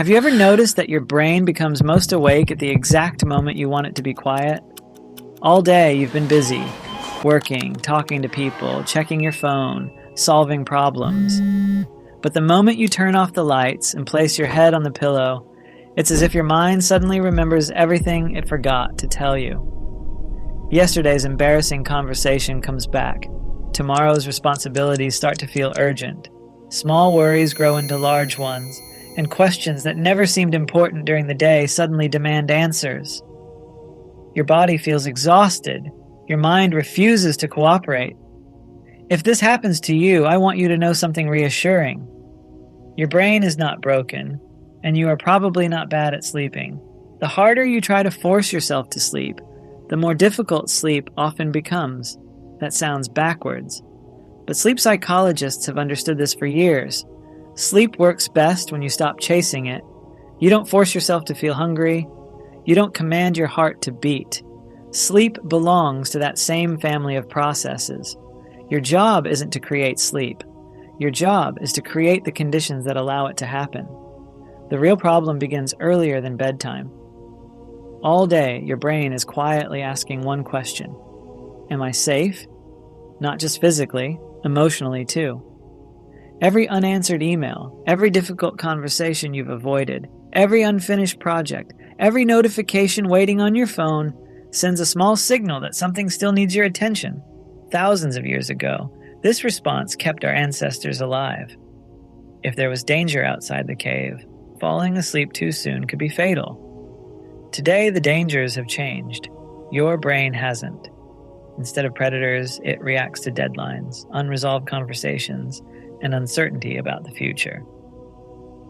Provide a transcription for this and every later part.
Have you ever noticed that your brain becomes most awake at the exact moment you want it to be quiet? All day you've been busy, working, talking to people, checking your phone, solving problems. But the moment you turn off the lights and place your head on the pillow, it's as if your mind suddenly remembers everything it forgot to tell you. Yesterday's embarrassing conversation comes back. Tomorrow's responsibilities start to feel urgent. Small worries grow into large ones, and questions that never seemed important during the day suddenly demand answers. Your body feels exhausted. Your mind refuses to cooperate. If this happens to you, I want you to know something reassuring. Your brain is not broken, and you are probably not bad at sleeping. The harder you try to force yourself to sleep, the more difficult sleep often becomes. That sounds backwards. But sleep psychologists have understood this for years. Sleep works best when you stop chasing it. You don't force yourself to feel hungry. You don't command your heart to beat. Sleep belongs to that same family of processes. Your job isn't to create sleep. Your job is to create the conditions that allow it to happen. The real problem begins earlier than bedtime. All day, your brain is quietly asking one question. Am I safe? Not just physically, emotionally too. Every unanswered email, every difficult conversation you've avoided, every unfinished project, every notification waiting on your phone sends a small signal that something still needs your attention. Thousands of years ago, this response kept our ancestors alive. If there was danger outside the cave, falling asleep too soon could be fatal. Today, the dangers have changed. Your brain hasn't. Instead of predators, it reacts to deadlines, unresolved conversations, and uncertainty about the future.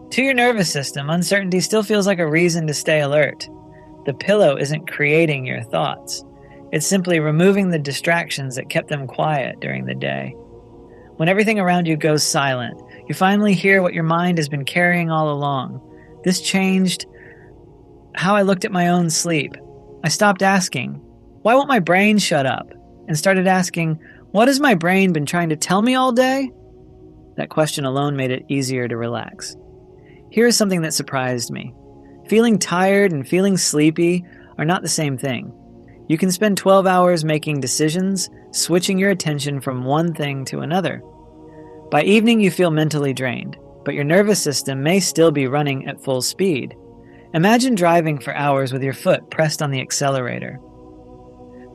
To your nervous system, uncertainty still feels like a reason to stay alert. The pillow isn't creating your thoughts. It's simply removing the distractions that kept them quiet during the day. When everything around you goes silent, you finally hear what your mind has been carrying all along. This changed how I looked at my own sleep. I stopped asking, "Why won't my brain shut up?" and started asking, "What has my brain been trying to tell me all day?" That question alone made it easier to relax. Here's something that surprised me. Feeling tired and feeling sleepy are not the same thing. You can spend 12 hours making decisions, switching your attention from one thing to another. By evening, you feel mentally drained, but your nervous system may still be running at full speed. Imagine driving for hours with your foot pressed on the accelerator.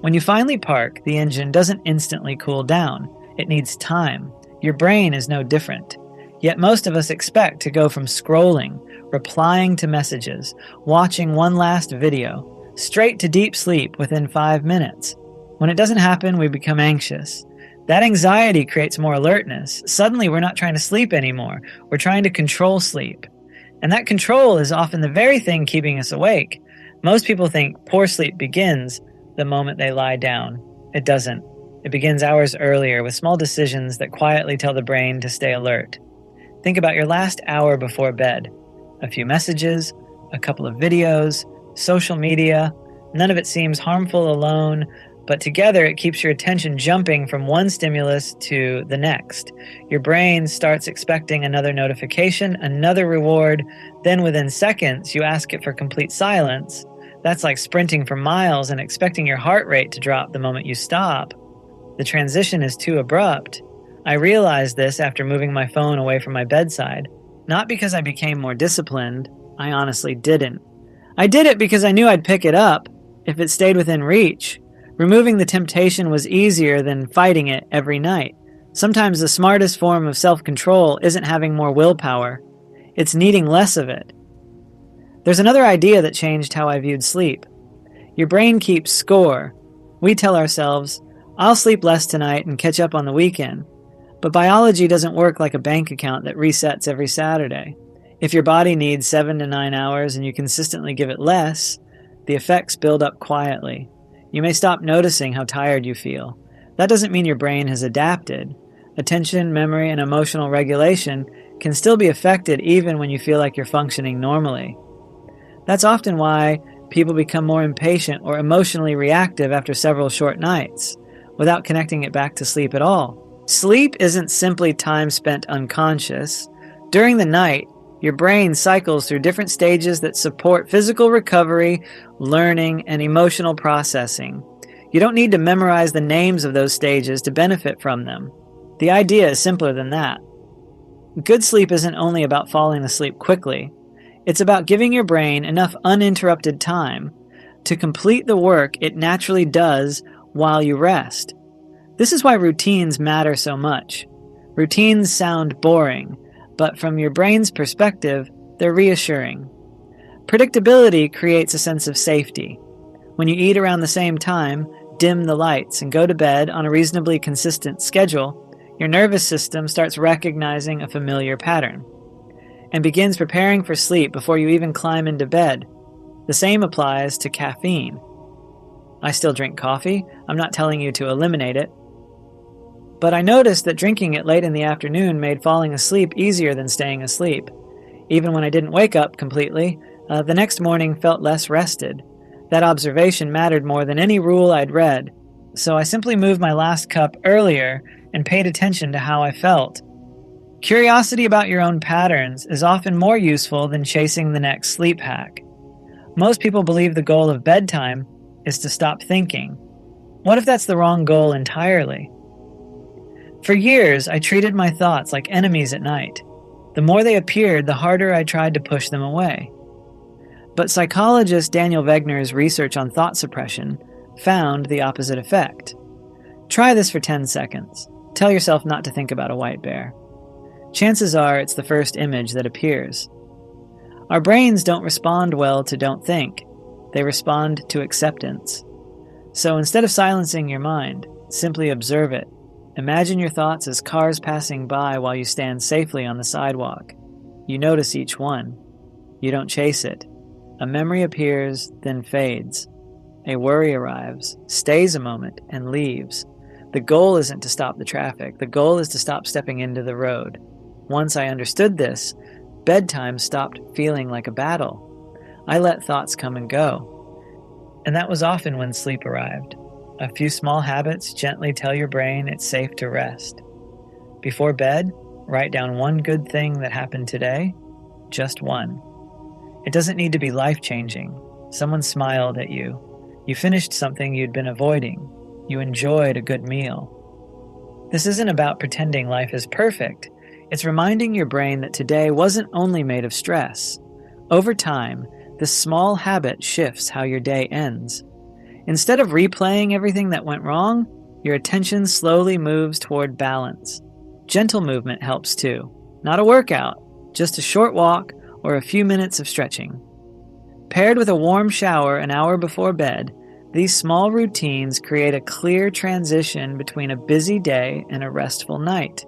When you finally park, the engine doesn't instantly cool down. It needs time. Your brain is no different. Yet most of us expect to go from scrolling, replying to messages, watching one last video, straight to deep sleep within 5 minutes. When it doesn't happen, we become anxious. That anxiety creates more alertness. Suddenly, we're not trying to sleep anymore. We're trying to control sleep. And that control is often the very thing keeping us awake. Most people think poor sleep begins the moment they lie down. It doesn't. It begins hours earlier with small decisions that quietly tell the brain to stay alert. Think about your last hour before bed. A few messages, a couple of videos, social media. None of it seems harmful alone, but together it keeps your attention jumping from one stimulus to the next. Your brain starts expecting another notification, another reward, then within seconds you ask it for complete silence. That's like sprinting for miles and expecting your heart rate to drop the moment you stop. The transition is too abrupt. I realized this after moving my phone away from my bedside. Not because I became more disciplined. I honestly didn't. I did it because I knew I'd pick it up if it stayed within reach. Removing the temptation was easier than fighting it every night. Sometimes the smartest form of self-control isn't having more willpower. It's needing less of it. There's another idea that changed how I viewed sleep. Your brain keeps score. We tell ourselves, "I'll sleep less tonight and catch up on the weekend." But biology doesn't work like a bank account that resets every Saturday. If your body needs 7 to 9 hours and you consistently give it less, the effects build up quietly. You may stop noticing how tired you feel. That doesn't mean your brain has adapted. Attention, memory, and emotional regulation can still be affected even when you feel like you're functioning normally. That's often why people become more impatient or emotionally reactive after several short nights, without connecting it back to sleep at all. Sleep isn't simply time spent unconscious. During the night, Your brain cycles through different stages that support physical recovery, learning, and emotional processing. You don't need to memorize the names of those stages to benefit from them. The idea is simpler than that. Good sleep isn't only about falling asleep quickly. It's about giving your brain enough uninterrupted time to complete the work it naturally does while you rest. This is why routines matter so much. Routines sound boring, but from your brain's perspective, they're reassuring. Predictability creates a sense of safety. When you eat around the same time, dim the lights, and go to bed on a reasonably consistent schedule, your nervous system starts recognizing a familiar pattern and begins preparing for sleep before you even climb into bed. The same applies to caffeine. I still drink coffee. I'm not telling you to eliminate it. But I noticed that drinking it late in the afternoon made falling asleep easier than staying asleep. Even when I didn't wake up completely, the next morning felt less rested. That observation mattered more than any rule I'd read, so I simply moved my last cup earlier and paid attention to how I felt. Curiosity about your own patterns is often more useful than chasing the next sleep hack. Most people believe the goal of bedtime is to stop thinking. What if that's the wrong goal entirely? For years, I treated my thoughts like enemies at night. The more they appeared, the harder I tried to push them away. But psychologist Daniel Wegner's research on thought suppression found the opposite effect. Try this for 10 seconds. Tell yourself not to think about a white bear. Chances are it's the first image that appears. Our brains don't respond well to don't think. They respond to acceptance. So instead of silencing your mind, simply observe it. Imagine your thoughts as cars passing by while you stand safely on the sidewalk. You notice each one. You don't chase it. A memory appears, then fades. A worry arrives, stays a moment, and leaves. The goal isn't to stop the traffic. The goal is to stop stepping into the road. Once I understood this, bedtime stopped feeling like a battle. I let thoughts come and go. And that was often when sleep arrived. A few small habits gently tell your brain it's safe to rest. Before bed, write down one good thing that happened today, just one. It doesn't need to be life-changing. Someone smiled at you. You finished something you'd been avoiding. You enjoyed a good meal. This isn't about pretending life is perfect. It's reminding your brain that today wasn't only made of stress. Over time, this small habit shifts how your day ends. Instead of replaying everything that went wrong, your attention slowly moves toward balance. Gentle movement helps too. Not a workout, just a short walk or a few minutes of stretching. Paired with a warm shower an hour before bed, these small routines create a clear transition between a busy day and a restful night.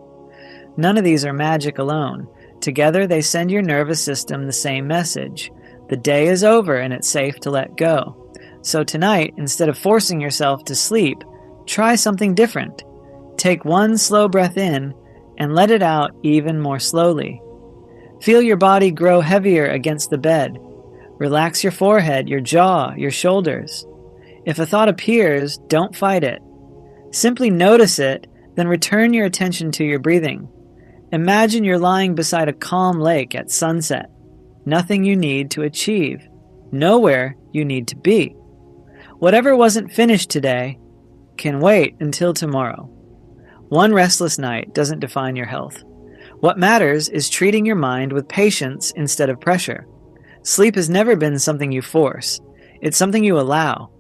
None of these are magic alone. Together, they send your nervous system the same message. The day is over and it's safe to let go. So tonight, instead of forcing yourself to sleep, try something different. Take one slow breath in and let it out even more slowly. Feel your body grow heavier against the bed. Relax your forehead, your jaw, your shoulders. If a thought appears, don't fight it. Simply notice it, then return your attention to your breathing. Imagine you're lying beside a calm lake at sunset. Nothing you need to achieve. Nowhere you need to be. Whatever wasn't finished today can wait until tomorrow. One restless night doesn't define your health. What matters is treating your mind with patience instead of pressure. Sleep has never been something you force. It's something you allow.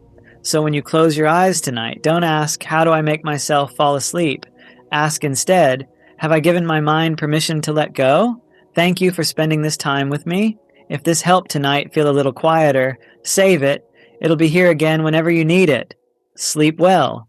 So when you close your eyes tonight, don't ask, how do I make myself fall asleep? Ask instead, have I given my mind permission to let go? Thank you for spending this time with me. If this helped tonight feel a little quieter, save it. It'll be here again whenever you need it. Sleep well.